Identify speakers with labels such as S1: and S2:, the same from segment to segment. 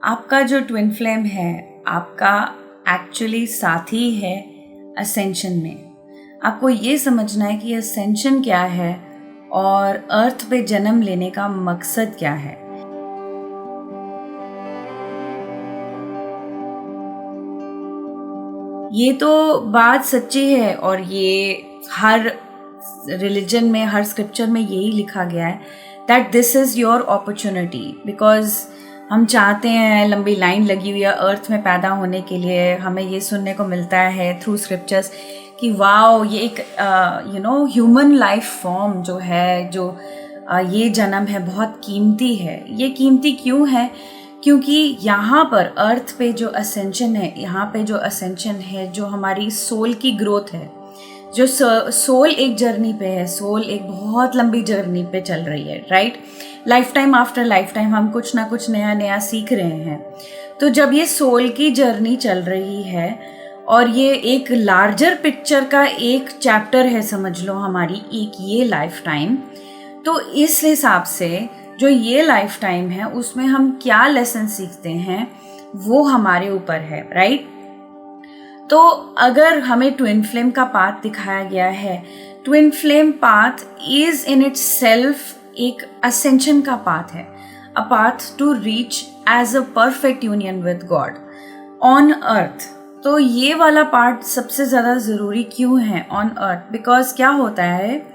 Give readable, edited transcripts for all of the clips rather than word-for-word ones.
S1: आपका जो twin flame है आपका एक्चुअली साथी है असेंशन में। आपको ये समझना है कि असेंशन क्या है और अर्थ पे जन्म लेने का मकसद क्या है। ये तो बात सच्ची है और ये हर रिलीजन में, हर स्क्रिप्चर में यही लिखा गया है that this is your opportunity. Because हम चाहते हैं, लंबी लाइन लगी हुई है अर्थ में पैदा होने के लिए। हमें ये सुनने को मिलता है थ्रू स्क्रिप्चर्स कि वाओ, ये एक ह्यूमन लाइफ फॉर्म जो है, ये जन्म है बहुत कीमती है। ये कीमती क्यों है? क्योंकि यहाँ पर अर्थ पे जो असेंशन है, यहाँ पे जो असेंशन है, जो हमारी सोल की ग्रोथ है, जो सोल एक जर्नी पे है, सोल एक बहुत लंबी जर्नी पे चल रही है, right. Life time after life time हम कुछ ना कुछ नया नया सीख रहे हैं। तो जब ये सोल की जर्नी चल रही है और ये एक लार्जर पिक्चर का एक चैप्टर है, समझ लो हमारी एक ये लाइफ टाइम, तो इस हिसाब से जो ये लाइफ टाइम है उसमें हम क्या लेसन सीखते हैं वो हमारे ऊपर है, राइट। तो अगर हमें ट्विन फ्लेम का पाथ दिखाया गया है, twin flame path is in itself एक असेंशन का पाथ है, a path to reach as a perfect union with God on earth. तो ये वाला पार्ट सबसे ज़्यादा ज़रूरी क्यों है ऑन अर्थ? बिकॉज क्या होता है,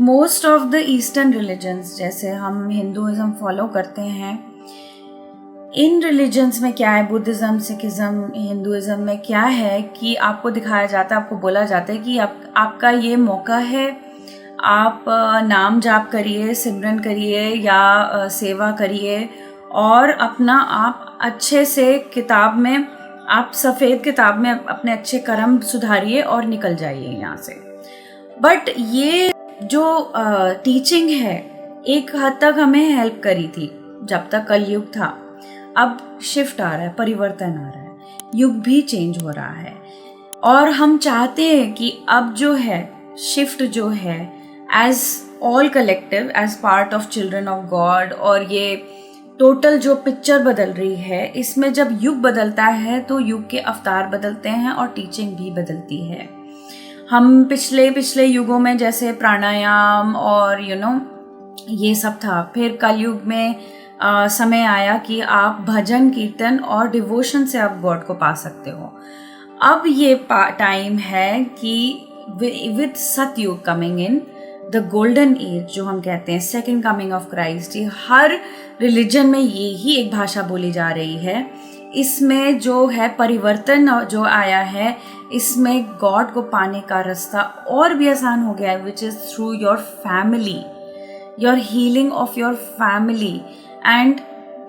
S1: most of the eastern religions, जैसे हम हिंदुज़म फॉलो करते हैं, इन रिलीजन्स में क्या है, बुद्धिज़्म, सिखिज़्म, हिंदुज़म में क्या है कि आपको दिखाया जाता है, आपको बोला जाता है कि आपका ये मौका है, आप नाम जाप करिए, सिमरन करिए या सेवा करिए और अपना आप अच्छे से किताब में, आप सफ़ेद किताब में अपने अच्छे कर्म सुधारिए और निकल जाइए यहाँ से। बट ये जो टीचिंग है एक हद तक हमें हेल्प करी थी जब तक कलयुग था। अब शिफ्ट आ रहा है, परिवर्तन आ रहा है, युग भी चेंज हो रहा है और हम चाहते हैं कि अब जो है शिफ्ट जो है as all collective, as part of children of God, और ये टोटल जो पिक्चर बदल रही है, इसमें जब युग बदलता है तो युग के अवतार बदलते हैं और टीचिंग भी बदलती है। हम पिछले युगों में जैसे प्राणायाम और ये सब था, फिर कलयुग में समय आया कि आप भजन कीर्तन और डिवोशन से आप गॉड को पा सकते हो। अब ये टाइम है कि विद सतयुग coming in, the golden age जो हम कहते हैं, सेकेंड कमिंग ऑफ क्राइस्ट, ये हर रिलीजन में यही एक भाषा बोली जा रही है। इसमें जो है परिवर्तन जो आया है, इसमें गॉड को पाने का रास्ता और भी आसान हो गया है, which is through your family, your healing of your family and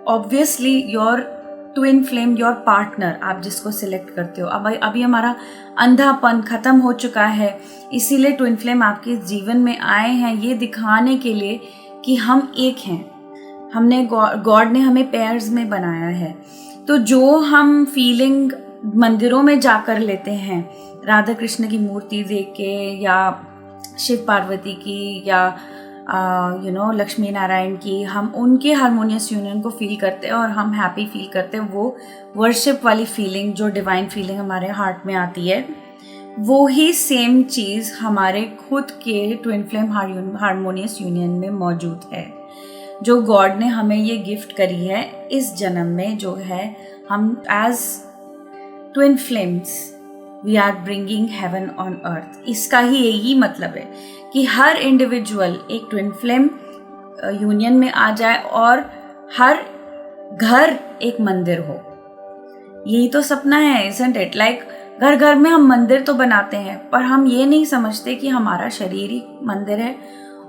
S1: obviously your twin flame, your partner, आप जिसको सिलेक्ट करते हो। अभी हमारा अंधापन ख़त्म हो चुका है, इसीलिए ट्विन फ्लेम आपके जीवन में आए हैं ये दिखाने के लिए कि हम एक हैं। हमने गॉड ने हमें पेयर्स में बनाया है। तो जो हम फीलिंग मंदिरों में जाकर लेते हैं, राधा कृष्ण की मूर्ति देख के या शिव पार्वती की या लक्ष्मी नारायण की, हम उनके हारमोनियस यूनियन को फील करते हैं और हम हैप्पी फील करते हैं। वो वर्शिप वाली फीलिंग, जो डिवाइन फीलिंग हमारे हार्ट में आती है, वो ही सेम चीज़ हमारे खुद के ट्विन फ्लेम हारमोनियस यूनियन में मौजूद है, जो गॉड ने हमें ये गिफ्ट करी है इस जन्म में। जो है हम as twin flames we are bringing heaven on earth. इसका ही यही मतलब है कि हर इंडिविजुअल एक ट्विन फ्लेम यूनियन में आ जाए और हर घर एक मंदिर हो। यही तो सपना है, इज़न्ट इट? लाइक घर घर में हम मंदिर तो बनाते हैं, पर हम ये नहीं समझते कि हमारा शरीर ही मंदिर है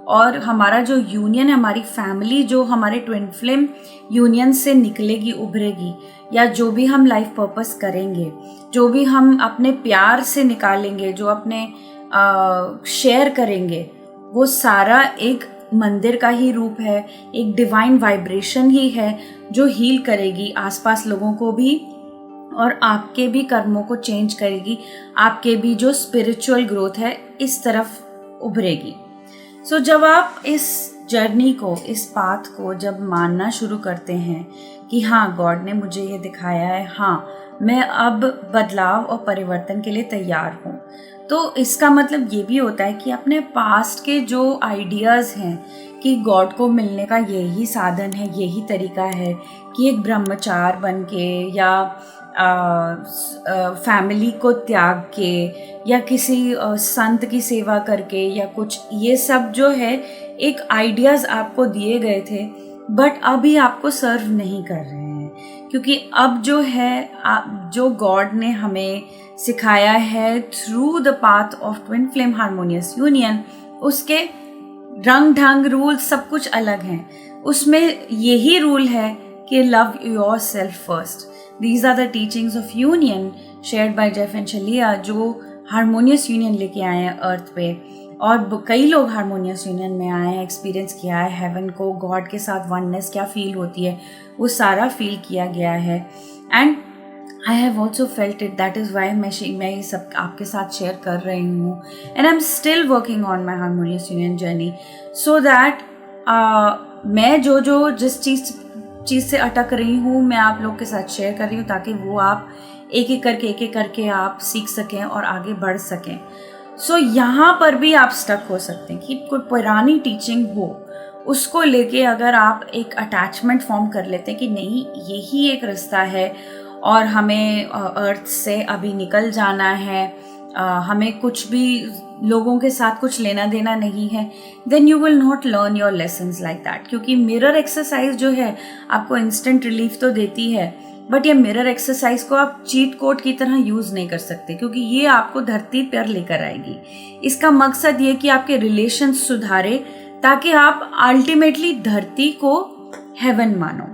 S1: और हमारा जो यूनियन है, हमारी फैमिली जो हमारे ट्विन फ्लेम यूनियन से निकलेगी, उभरेगी, या जो भी हम लाइफ पर्पस करेंगे, जो भी हम अपने प्यार से निकालेंगे, जो अपने शेयर करेंगे, वो सारा एक मंदिर का ही रूप है, एक डिवाइन वाइब्रेशन ही है जो हील करेगी आसपास लोगों को भी और आपके भी कर्मों को चेंज करेगी। आपके भी जो स्पिरिचुअल ग्रोथ है इस तरफ उभरेगी। सो जब आप इस जर्नी को, इस पाथ को जब मानना शुरू करते हैं कि हाँ गॉड ने मुझे ये दिखाया है, हाँ मैं अब बदलाव और परिवर्तन के लिए तैयार हूँ, तो इसका मतलब ये भी होता है कि अपने पास्ट के जो आइडियाज़ हैं कि गॉड को मिलने का यही साधन है, यही तरीका है कि एक ब्रह्मचार बन के या फैमिली को त्याग के या किसी संत की सेवा करके या कुछ, ये सब जो है एक आइडियाज़ आपको दिए गए थे बट अभी आपको सर्व नहीं कर रहे हैं, क्योंकि अब जो है जो गॉड ने हमें सिखाया है through the path of twin flame harmonious union, उसके रंग ढंग रूल सब कुछ अलग हैं। उसमें यही रूल है कि love your self first. These are the teachings of union shared by Jeff and Shalia, जो हारमोनियस यूनियन लेके आए हैं अर्थ पे, और कई लोग हारमोनियस यूनियन में आए हैं, एक्सपीरियंस किया है हेवन को, गॉड के साथ वननेस क्या फील होती है वो सारा फील किया गया है। And I have also felt it, that is Y मैं ये सब आपके साथ शेयर कर रही हूँ। And I am still working on my harmonious union journey so that मैं जो जिस चीज़ से अटक रही हूँ मैं आप लोग के साथ शेयर कर रही हूँ, ताकि वो आप एक एक करके आप सीख सकें और आगे बढ़ सकें। सो यहाँ पर भी आप स्टक हो सकते हैं कि कोई पुरानी टीचिंग हो, उसको लेके अगर आप एक अटैचमेंट फॉर्म कर लेते हैं कि नहीं यही एक रास्ता है और हमें अर्थ से अभी निकल जाना है, हमें कुछ भी लोगों के साथ कुछ लेना देना नहीं है, then you will not learn your lessons like that. क्योंकि मिरर एक्सरसाइज जो है आपको इंस्टेंट रिलीफ तो देती है, बट ये मिरर एक्सरसाइज को आप चीट कोड की तरह यूज़ नहीं कर सकते, क्योंकि ये आपको धरती पर लेकर आएगी। इसका मकसद ये कि आपके रिलेशन सुधारे ताकि आप अल्टीमेटली धरती को हेवन मानो,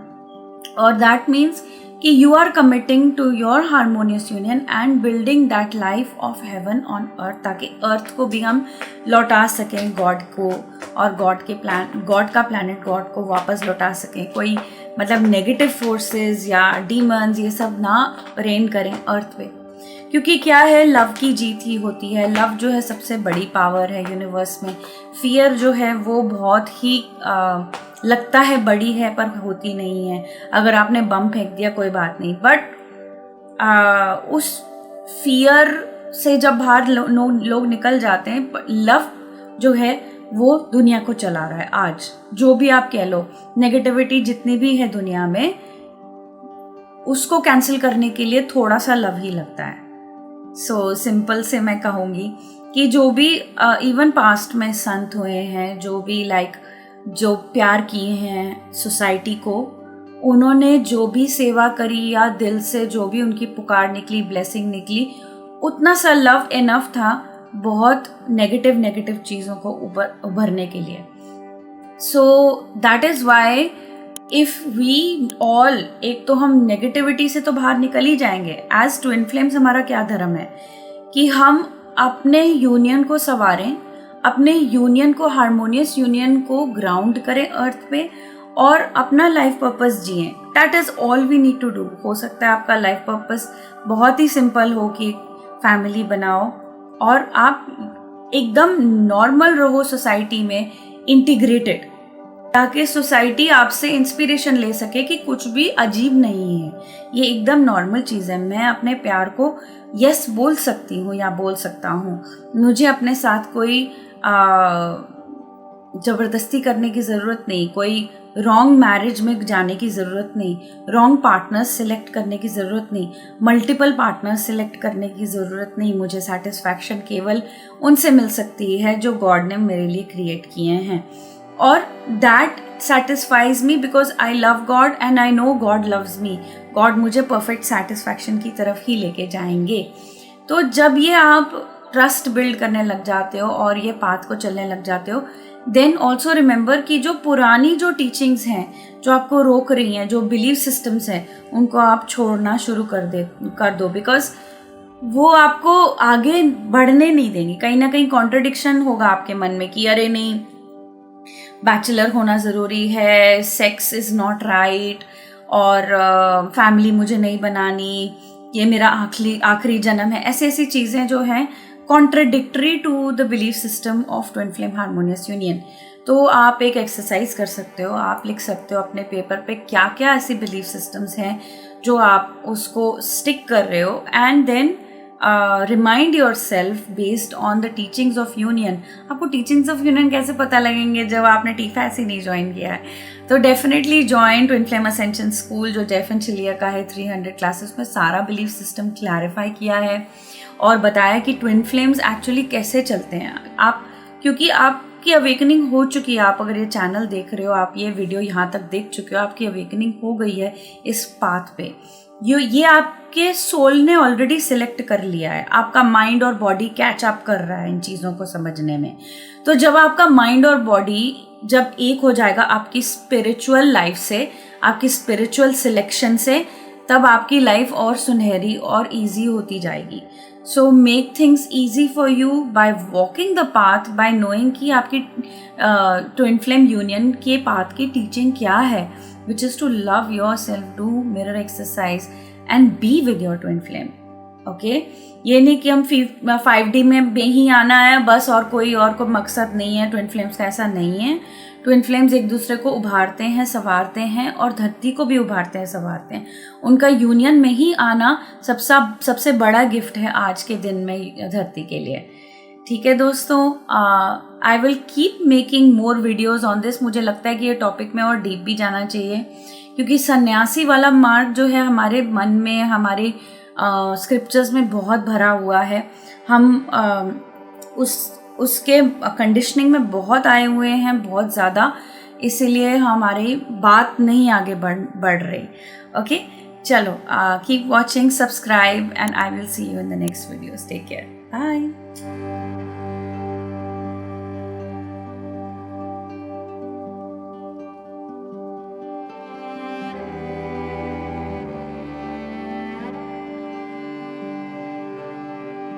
S1: और दैट मीन्स कि you are committing to your harmonious union and building that life of heaven on earth, ताकि अर्थ को भी हम लौटा सकें गॉड को, और गॉड का प्लैनेट गॉड को वापस लौटा सकें। कोई मतलब नेगेटिव फोर्सेस या डीमंस ये सब ना रेन करें अर्थ पे, क्योंकि क्या है, लव की जीत ही होती है। लव जो है सबसे बड़ी पावर है यूनिवर्स में। फियर जो है वो बहुत ही लगता है बड़ी है पर होती नहीं है। अगर आपने बम फेंक दिया कोई बात नहीं, बट उस फियर से जब बाहर लोग निकल जाते हैं, लव जो है वो दुनिया को चला रहा है। आज जो भी आप कह लो, नेगेटिविटी जितनी भी है दुनिया में, उसको कैंसिल करने के लिए थोड़ा सा लव ही लगता है। सो सिंपल से मैं कहूँगी कि जो भी इवन पास्ट में संत हुए हैं, जो भी जो प्यार किए हैं सोसाइटी को, उन्होंने जो भी सेवा करी या दिल से जो भी उनकी पुकार निकली, ब्लेसिंग निकली, उतना सा लव इनफ था बहुत नेगेटिव चीज़ों को उभरने के लिए। So that is why if we all, एक तो हम नेगेटिविटी से तो बाहर निकल ही जाएंगे। एज ट्विन फ्लेम्स हमारा क्या धर्म है कि हम अपने यूनियन को संवारें, अपने यूनियन को, हारमोनियस यूनियन को ग्राउंड करें अर्थ पे, और अपना लाइफ पर्पस जिएं। That is all we need to do. हो सकता है आपका लाइफ पर्पस बहुत ही सिंपल हो कि फैमिली बनाओ और आप एकदम नॉर्मल रहो सोसाइटी में, इंटीग्रेटेड, ताकि सोसाइटी आपसे इंस्पिरेशन ले सके कि कुछ भी अजीब नहीं है, ये एकदम नॉर्मल चीज़ है। मैं अपने प्यार को यस बोल सकती हूँ या बोल सकता हूँ। मुझे अपने साथ कोई ज़बरदस्ती करने की ज़रूरत नहीं, कोई रॉन्ग मैरिज में जाने की ज़रूरत नहीं, रॉन्ग पार्टनर्स सिलेक्ट करने की ज़रूरत नहीं, मल्टीपल पार्टनर्स सिलेक्ट करने की ज़रूरत नहीं। मुझे सेटिस्फैक्शन केवल उनसे मिल सकती है जो गॉड ने मेरे लिए क्रिएट किए हैं, और that satisfies me because I love God and I know God loves me. God मुझे परफेक्ट सेटिस्फैक्शन की तरफ ही लेके जाएंगे। तो जब ये आप ट्रस्ट बिल्ड करने लग जाते हो और ये पाथ को चलने लग जाते हो, देन ऑल्सो रिमेंबर कि जो पुरानी जो टीचिंग्स हैं जो आपको रोक रही हैं, जो बिलीफ सिस्टम्स हैं, उनको आप छोड़ना शुरू कर दो, बिकॉज वो आपको आगे बढ़ने नहीं देंगी। कहीं ना कहीं कॉन्ट्रडिक्शन होगा आपके मन में कि अरे नहीं, बैचलर होना ज़रूरी है, सेक्स इज़ नॉट राइट, और फैमिली मुझे नहीं बनानी, ये मेरा आखिरी जन्म है। ऐसी चीज़ें जो हैं contradictory to the belief system of twin flame harmonious union. तो आप एक एक्सरसाइज कर सकते हो, आप लिख सकते हो अपने पेपर पे क्या क्या ऐसी बिलीफ सिस्टम्स हैं जो आप उसको स्टिक कर रहे हो, and then remind yourself based on the teachings of union. आपको टीचिंग्स ऑफ यूनियन कैसे पता लगेंगे जब आपने TFAS ही नहीं ज्वाइन किया है? तो definitely join twin flame ascension school जो जेफ एंड चिलिया का है, 300 क्लासेस में सारा बिलीफ सिस्टम क्लैरिफाई किया है और बताया कि ट्विन फ्लेम्स एक्चुअली कैसे चलते हैं। आप, क्योंकि आपकी अवेकनिंग हो चुकी है, आप अगर ये चैनल देख रहे हो, आप ये वीडियो यहाँ तक देख चुके हो, आपकी अवेकनिंग हो गई है इस पाथ पे। ये आपके सोल ने ऑलरेडी सिलेक्ट कर लिया है, आपका माइंड और बॉडी कैच अप कर रहा है इन चीज़ों को समझने में। तो जब आपका माइंड और बॉडी जब एक हो जाएगा आपकी स्पिरिचुअल लाइफ से, आपकी स्पिरिचुअल सिलेक्शन से, तब आपकी लाइफ और सुनहरी और इजी होती जाएगी। So make things easy for you by walking the path, bye knowing कि आपकी ट्विन फ्लेम यूनियन के पाथ की टीचिंग क्या है, which is to love yourself, do mirror exercise and be with your twin flame. Okay? ये नहीं कि हम 5D में ही आना है बस, और कोई मकसद नहीं है। ट्विन फ्लेम्स का ऐसा नहीं है। ट्विन फ्लेम्स एक दूसरे को उभारते हैं, संवारते हैं, और धरती को भी उभारते हैं, संवारते हैं। उनका यूनियन में ही आना सबसे बड़ा गिफ्ट है आज के दिन में धरती के लिए। ठीक है दोस्तों, I will keep making more videos on this. मुझे लगता है कि ये टॉपिक में और डीप भी जाना चाहिए, क्योंकि सन्यासी वाला मार्ग जो है हमारे मन में, हमारे स्क्रिप्चर्स में बहुत भरा हुआ है। हम उसके कंडीशनिंग में बहुत आए हुए हैं, बहुत ज़्यादा, इसीलिए हमारी बात नहीं आगे बढ़ रही। ओके, चलो, keep watching, subscribe, and I will see you in the next videos. Take care, bye.